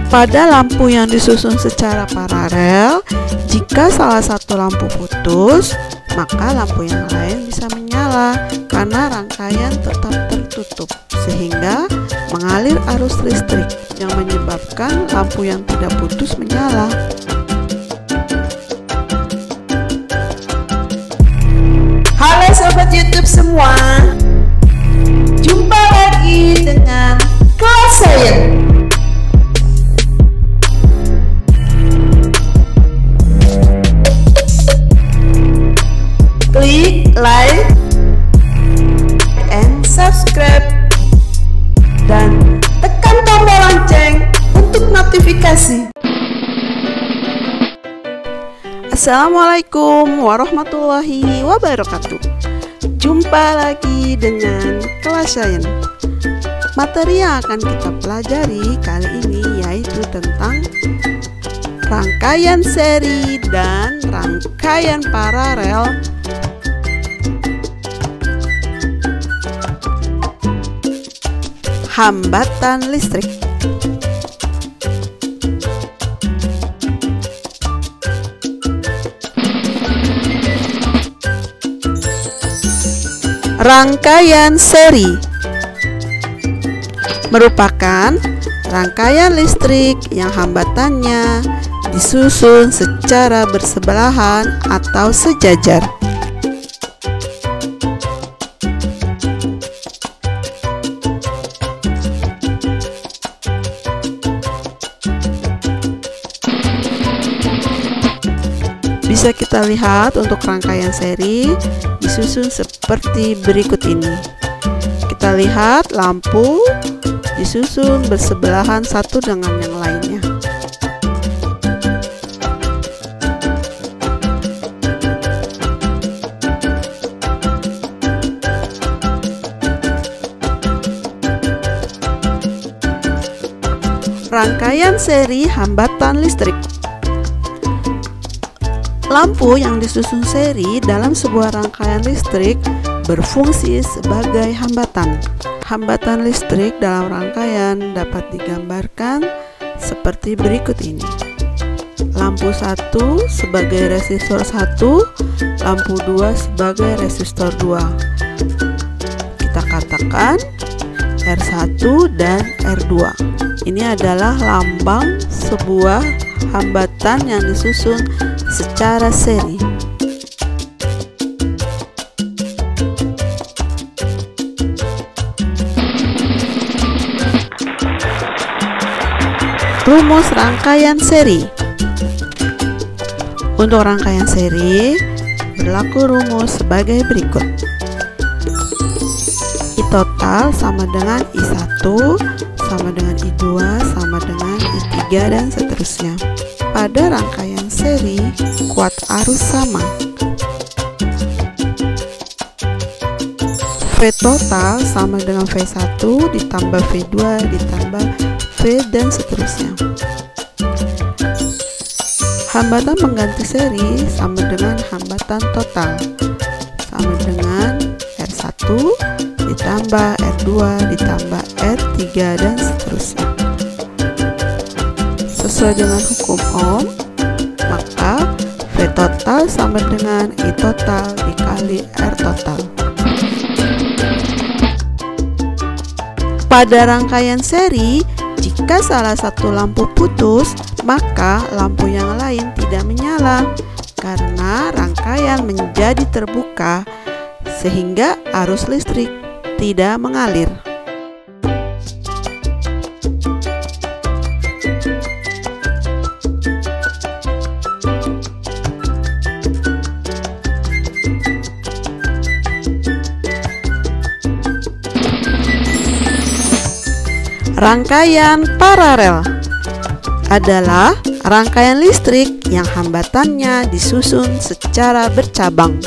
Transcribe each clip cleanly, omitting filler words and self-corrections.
Pada lampu yang disusun secara paralel, jika salah satu lampu putus, maka lampu yang lain bisa menyala karena rangkaian tetap tertutup, sehingga mengalir arus listrik yang menyebabkan lampu yang tidak putus menyala. Halo sobat YouTube semua, jumpa lagi dengan Kelas Sains. Klik like and subscribe dan tekan tombol lonceng untuk notifikasi. Assalamualaikum warahmatullahi wabarakatuh. Jumpa lagi dengan Kelas Sains. Materi yang akan kita pelajari kali ini yaitu tentang rangkaian seri dan rangkaian paralel hambatan listrik. Rangkaian seri merupakan rangkaian listrik yang hambatannya disusun secara bersebelahan atau sejajar. Bisa kita lihat untuk rangkaian seri disusun seperti berikut ini. Kita lihat lampu disusun bersebelahan satu dengan yang lainnya. Rangkaian seri hambatan listrik. Lampu yang disusun seri dalam sebuah rangkaian listrik berfungsi sebagai hambatan. Hambatan listrik dalam rangkaian dapat digambarkan seperti berikut ini. Lampu 1 sebagai resistor 1, lampu 2 sebagai resistor 2. Kita katakan R1 dan R2. Ini adalah lambang sebuah hambatan yang disusun secara seri. Rumus rangkaian seri. Untuk rangkaian seri berlaku rumus sebagai berikut. I total sama dengan I1 sama dengan I2 sama dengan I3 dan seterusnya. Pada rangkaian seri, kuat arus sama. V total sama dengan V1 ditambah V2 ditambah V dan seterusnya. Hambatan pengganti seri sama dengan hambatan total, sama dengan R1 ditambah R2 ditambah R3 dan seterusnya. Sesuai dengan hukum Ohm, maka V total sama dengan I total dikali R total. Pada rangkaian seri, jika salah satu lampu putus, maka lampu yang lain tidak menyala karena rangkaian menjadi terbuka sehingga arus listrik tidak mengalir. Rangkaian paralel adalah rangkaian listrik yang hambatannya disusun secara bercabang.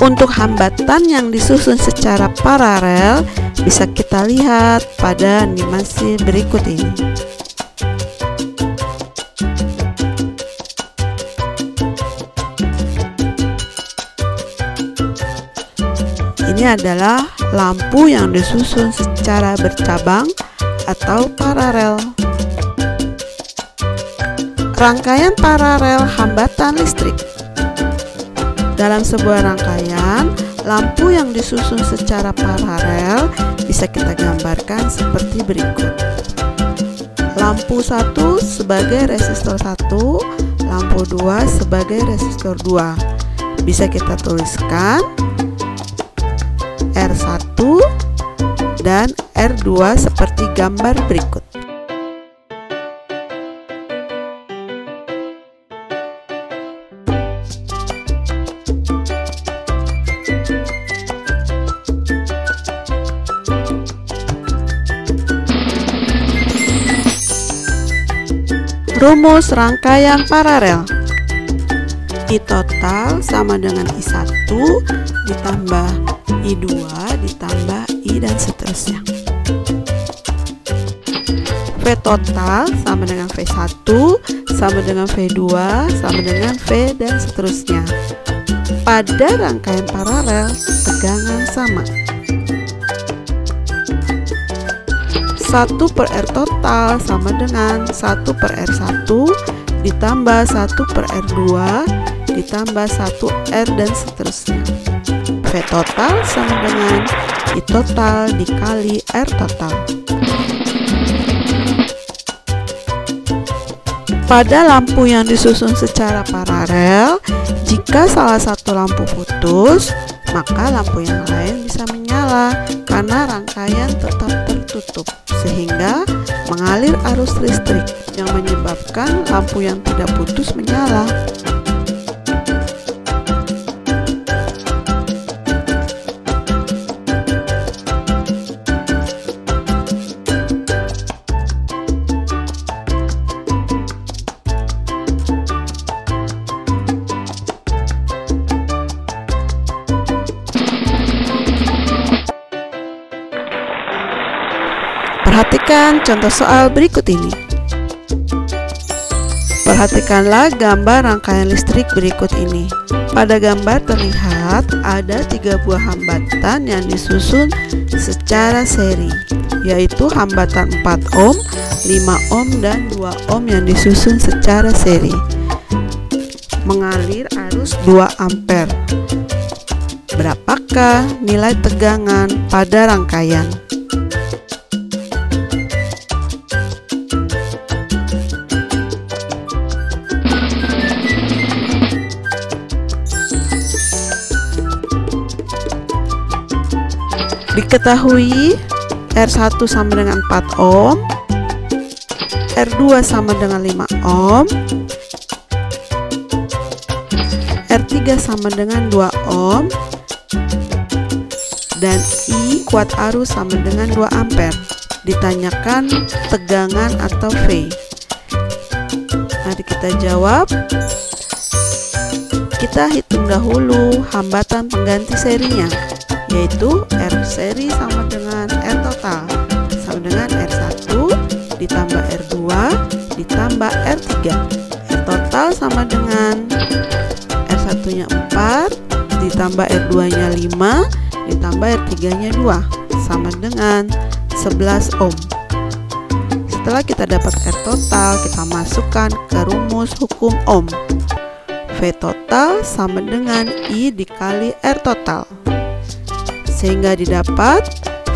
Untuk hambatan yang disusun secara paralel bisa kita lihat pada animasi berikut ini. Ini adalah lampu yang disusun secara bercabang atau paralel. Rangkaian paralel hambatan listrik. Dalam sebuah rangkaian, lampu yang disusun secara paralel bisa kita gambarkan seperti berikut. Lampu 1 sebagai resistor 1, lampu 2 sebagai resistor 2. Bisa kita tuliskan R1 dan R2 seperti gambar berikut. Rumus rangkaian paralel. I total sama dengan I1 ditambah I2 ditambah I dan seterusnya. V total sama dengan V1 sama dengan V2 sama dengan V dan seterusnya. Pada rangkaian paralel, tegangan sama. 1 per R total sama dengan 1 per R1 ditambah 1 per R2 ditambah 1 R dan seterusnya. V total sama dengan I total dikali R total. Pada lampu yang disusun secara paralel, jika salah satu lampu putus, maka lampu yang lain bisa menyala karena rangkaian tetap tertutup, sehingga mengalir arus listrik yang menyebabkan lampu yang tidak putus menyala. Perhatikan contoh soal berikut ini. Perhatikanlah gambar rangkaian listrik berikut ini. Pada gambar terlihat ada 3 buah hambatan yang disusun secara seri, yaitu hambatan 4 ohm, 5 ohm, dan 2 ohm yang disusun secara seri. Mengalir arus 2 ampere. Berapakah nilai tegangan pada rangkaian? Diketahui R1 sama dengan 4 ohm, R2 sama dengan 5 ohm, R3 sama dengan 2 ohm, dan I kuat arus sama dengan 2 ampere. Ditanyakan tegangan atau V. Mari kita jawab. Kita hitung dahulu hambatan pengganti serinya, yaitu R seri sama dengan R total sama dengan R1 ditambah R2 ditambah R3. R total sama dengan R1 nya 4 ditambah R2 nya 5 ditambah R3 nya 2 sama dengan 11 ohm. Setelah kita dapat R total, kita masukkan ke rumus hukum ohm. V total sama dengan I dikali R total, sehingga didapat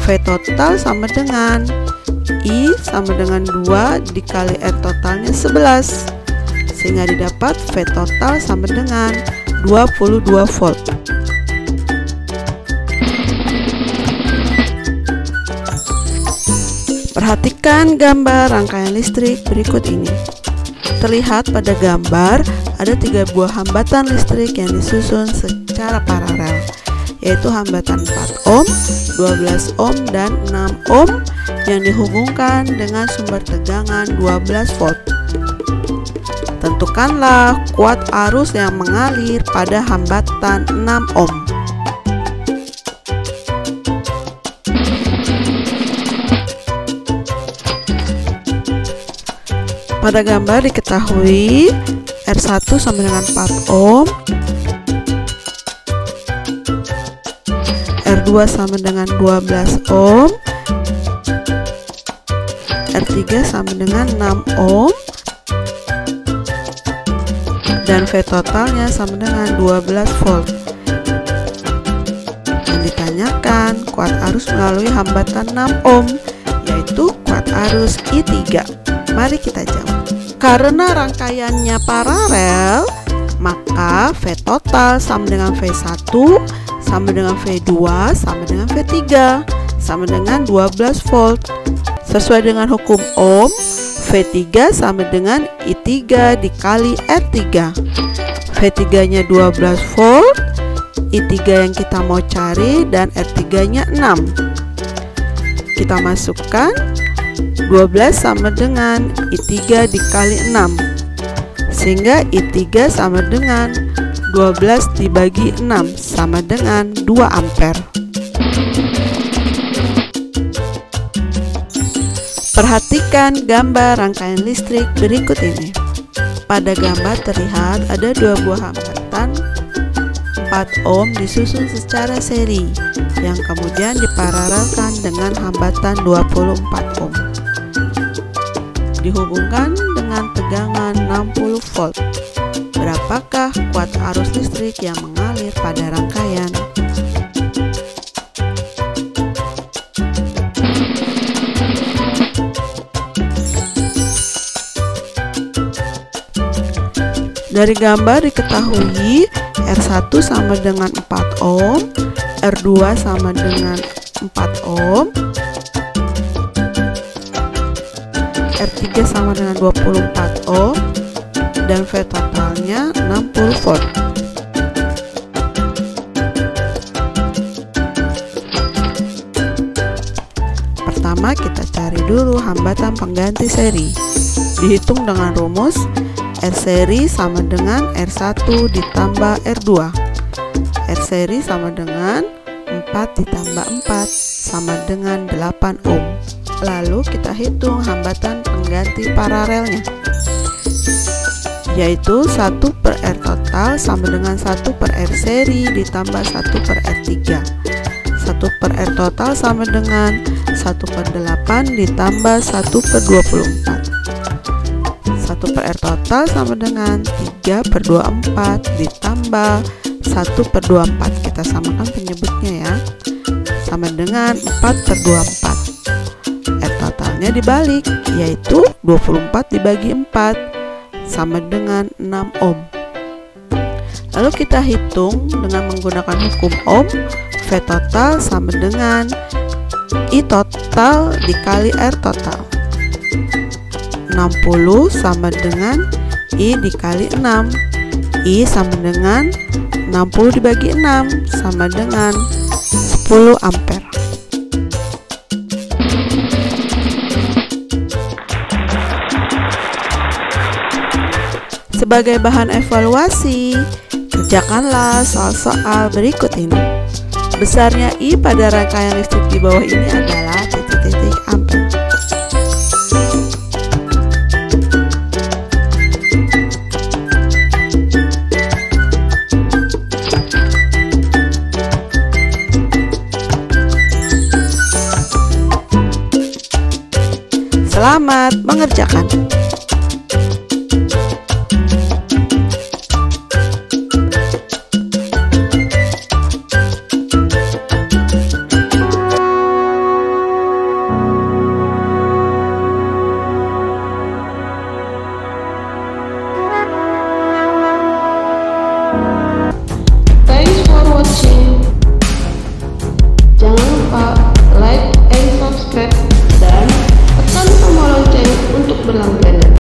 V total sama dengan I sama dengan 2 dikali R totalnya 11, sehingga didapat V total sama dengan 22 volt. Perhatikan gambar rangkaian listrik berikut ini. Terlihat pada gambar ada 3 buah hambatan listrik yang disusun secara paralel, yaitu hambatan 4 ohm, 12 ohm, dan 6 ohm yang dihubungkan dengan sumber tegangan 12 volt. Tentukanlah kuat arus yang mengalir pada hambatan 6 ohm. Pada gambar diketahui R1 sama dengan 4 ohm, R2 sama dengan 12 ohm, R3 sama dengan 6 ohm, dan V totalnya sama dengan 12 volt. Yang ditanyakan kuat arus melalui hambatan 6 ohm, yaitu kuat arus I3. Mari kita jawab. Karena rangkaiannya paralel, maka V total sama dengan V1 sama dengan V2 sama dengan V3 sama dengan 12 volt. Sesuai dengan hukum Ohm, V3 sama dengan I3 dikali R3. V3 nya 12 volt, I3 yang kita mau cari, dan R3 nya 6. Kita masukkan 12 sama dengan I3 dikali 6, sehingga I3 sama dengan 12 dibagi 6 sama dengan 2 ampere. Perhatikan gambar rangkaian listrik berikut ini. Pada gambar terlihat ada dua buah hambatan 4 ohm disusun secara seri yang kemudian diparalelkan dengan hambatan 24 ohm. Dihubungkan dengan tegangan 60 volt. Berapakah kuat arus listrik yang mengalir pada rangkaian? Dari gambar diketahui R1 sama dengan 4 ohm, R2 sama dengan 4 ohm, R3 sama dengan 24 ohm, dan V totalnya 60 volt. Pertama kita cari dulu hambatan pengganti seri. Dihitung dengan rumus R seri sama dengan R1 ditambah R2. R seri sama dengan 4 ditambah 4 sama dengan 8 ohm. Lalu kita hitung hambatan pengganti paralelnya, yaitu 1 per R total sama dengan 1 per R seri ditambah 1 per R3. 1 per R total sama dengan 1 per 8 ditambah 1 per 24. 1 per R total sama dengan 3 per 24 ditambah 1 per 24. Kita samakan penyebutnya ya, sama dengan 4 per 24. R totalnya dibalik, yaitu 24 dibagi 4 sama dengan 6 ohm. Lalu kita hitung dengan menggunakan hukum Ohm. V total sama dengan I total dikali R total. 60 sama dengan I dikali 6. I sama dengan 60 dibagi 6 sama dengan 10 ampere. Sebagai bahan evaluasi, kerjakanlah soal-soal berikut ini. Besarnya I pada rangkaian listrik di bawah ini adalah titik-titik ampere. Selamat mengerjakan. Thanks for watching.